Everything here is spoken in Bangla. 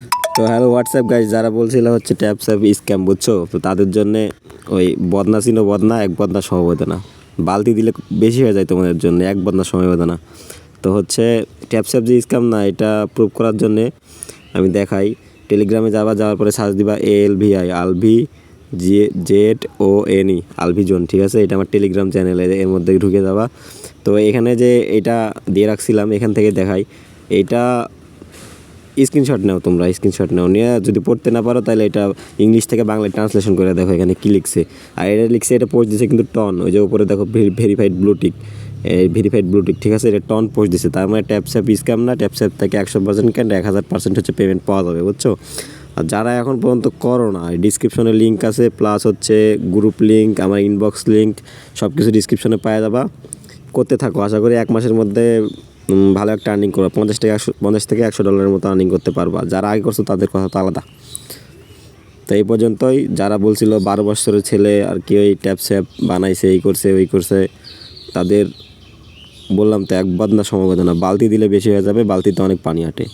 তো হ্যালো হোয়াটসঅ্যাপ গাইজ, যারা বলছিল হচ্ছে ট্যাপ স্যাপ স্ক্যাম বুঝছো, তো তাদের জন্যে ওই বদনা ছিল বদনা, এক বদনা সমবেদনা। বালতি দিলে বেশি হয়ে যায় তোমাদের জন্য, এক বদনা সমবেদনা। তো হচ্ছে ট্যাপ স্যাপ যে স্ক্যাম না, এটা প্রুভ করার জন্যে আমি দেখাই। টেলিগ্রামে যাওয়ার পরে সার্চ দিবা ALVI আলভি ZONE আলভিজন, ঠিক আছে? এটা আমার টেলিগ্রাম চ্যানেলে, এর মধ্যে ঢুকে যাবা। তো এখানে যে এটা দিয়ে রাখছিলাম, এখান থেকে দেখাই। এটা স্ক্রিনশট নাও, তোমরা স্ক্রিনশট নাও, নিয়ে যদি পড়তে না পারো তাহলে এটা ইংলিশ থেকে বাংলায় ট্রান্সলেশন করে দেখো এখানে কী লিখছে। আর এটা লিখছে, এটা পোস্ট দিছে কিন্তু টন, ওই যে উপরে দেখো ভেরিফাইড ব্লুটিক, ভেরিফাইড ব্লুটিক, ঠিক আছে? এটা টন পোস্ট দিছে, তার মানে ট্যাপ স্যাপ স্ক্যাম না। ট্যাপ স্যাপ থেকে 100% কেন 1000% হচ্ছে পেমেন্ট পাওয়া যাবে, বুঝছো? আর যারা এখন পর্যন্ত করো না, ডিসক্রিপশনে লিঙ্ক আছে, প্লাস হচ্ছে গ্রুপ লিঙ্ক, আমার ইনবক্স লিঙ্ক, সব কিছু ডিসক্রিপশনে পাওয়া যাবা। করতে থাকো, আশা করি 1 মাসের মধ্যে ভালো একটা আর্নিং করবা। 50 থেকে $100 মতো আর্নিং করতে পারবা। যারা আগে করছো তাদের কথা তো আলাদা। তো এই পর্যন্তই। যারা বলছিল 12 বছরের ছেলে আর কি ওই ট্যাপ স্যাপ বানাইছে, এই করছে ওই করছে, তাদের বললাম তো এক বদনা সমবেদনা। বালতি দিলে বেশি হয়ে যাবে, বালতিতে অনেক পানি আটে।